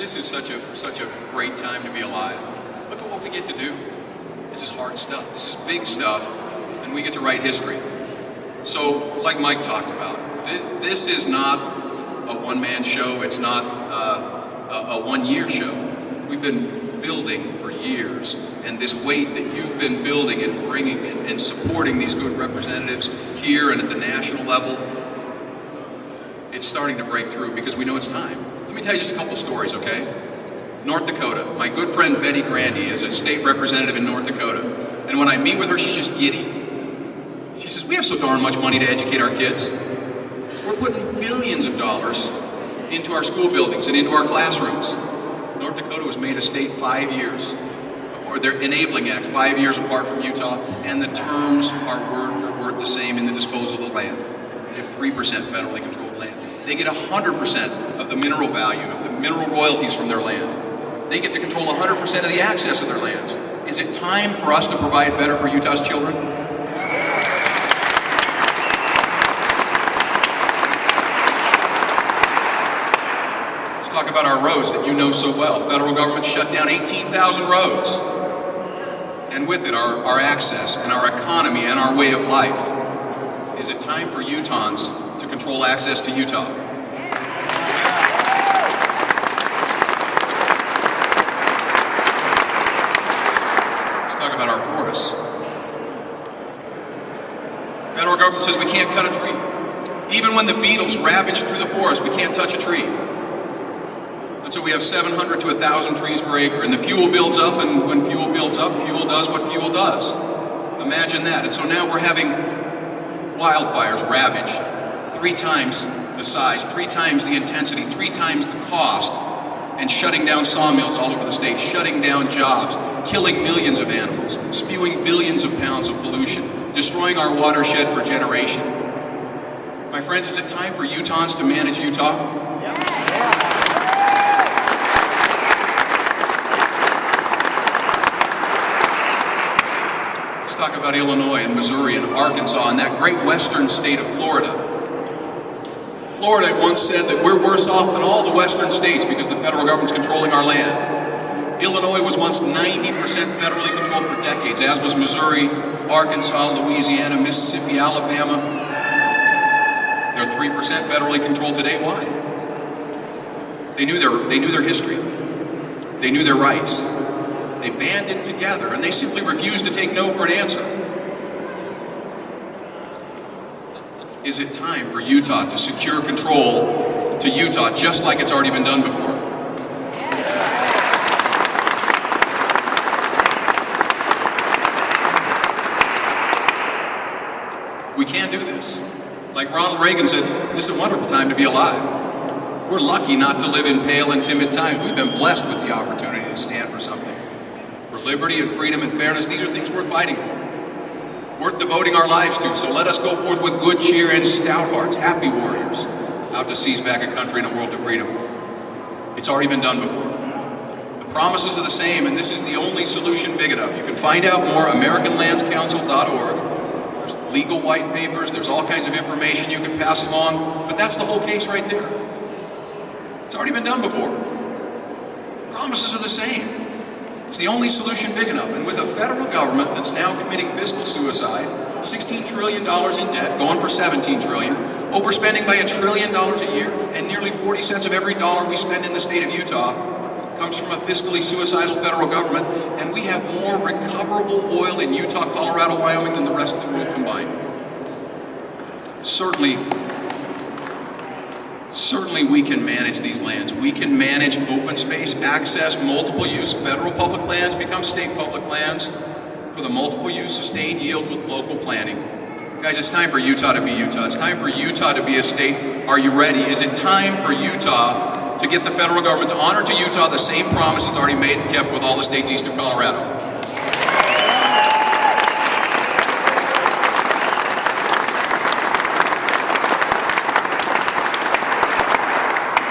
This is such a great time to be alive. Look at what we get to do. This is hard stuff. This is big stuff, and we get to write history. So, like Mike talked about, this is not a one-man show. It's not a one-year show. We've been building for years, and this weight that you've been building and bringing and supporting these good representatives here and at the national level, it's starting to break through because we know it's time. Let me tell you just a couple of stories, okay? North Dakota. My good friend Betty Grandy is a state representative in North Dakota, and when I meet with her, she's just giddy. She says, we have so darn much money to educate our kids. We're putting billions of dollars into our school buildings and into our classrooms. North Dakota was made a state 5 years, or their Enabling Act, 5 years apart from Utah, and the terms are word for word the same in the disposal of the land. They have 3% federally controlled land. They get 100% of the mineral value, of the mineral royalties from their land. They get to control 100% of the access of their lands. Is it time for us to provide better for Utah's children? Let's talk about our roads that you know so well. Federal government shut down 18,000 roads. And with it, our access and our economy and our way of life. Is it time for Utahns to control access to Utah? Let's talk about our forests. The federal government says we can't cut a tree. Even when the beetles ravage through the forest, we can't touch a tree. And so we have 700 to 1,000 trees per acre, and the fuel builds up, and when fuel builds up, fuel does what fuel does. Imagine that. And so now we're having wildfires ravage 3 times the size, 3 times the intensity, 3 times the cost, and shutting down sawmills all over the state, shutting down jobs, killing millions of animals, spewing billions of pounds of pollution, destroying our watershed for generations. My friends, is it time for Utahns to manage Utah? Let's talk about Illinois and Missouri and Arkansas and that great western state of Florida. Florida once said that we're worse off than all the western states because the federal government's controlling our land. Illinois was once 90% federally controlled for decades, as was Missouri, Arkansas, Louisiana, Mississippi, Alabama. They're 3% federally controlled today. Why? They knew their history. They knew their rights. They banded together, and they simply refused to take no for an answer. Is it time for Utah to secure control to Utah just like it's already been done before? We can do this. Like Ronald Reagan said, this is a wonderful time to be alive. We're lucky not to live in pale and timid times. We've been blessed with the opportunity to stand for something. For liberty and freedom and fairness, these are things worth fighting for. Worth devoting our lives to. So let us go forth with good cheer and stout hearts, happy warriors, out to seize back a country and a world of freedom. It's already been done before. The promises are the same, and this is the only solution big enough. You can find out more at AmericanLandsCouncil.org. There's legal white papers, there's all kinds of information you can pass along, but that's the whole case right there. It's already been done before. Promises are the same. It's the only solution big enough. And with a federal government that's now committing fiscal suicide, $16 trillion in debt, going for $17 trillion, overspending by $1 trillion a year, and nearly 40 cents of every dollar we spend in the state of Utah comes from a fiscally suicidal federal government, and we have more recoverable oil in Utah, Colorado, Wyoming than the rest of the world combined. Certainly we can manage these lands. We can manage open space, access, multiple use. Federal public lands become state public lands for the multiple use, sustained yield with local planning. Guys, it's time for Utah to be Utah. It's time for Utah to be a state. Are you ready? Is it time for Utah to get the federal government to honor to Utah the same promise it's already made and kept with all the states east of Colorado?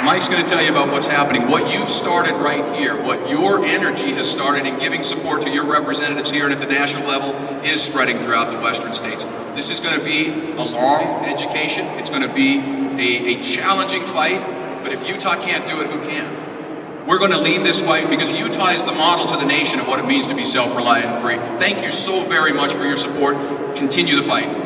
Mike's going to tell you about what's happening, what you've started right here, what your energy has started in giving support to your representatives here and at the national level is spreading throughout the western states. This is going to be a long education. It's going to be a challenging fight, but if Utah can't do it, who can? We're going to lead this fight because Utah is the model to the nation of what it means to be self-reliant and free. Thank you so very much for your support. Continue the fight.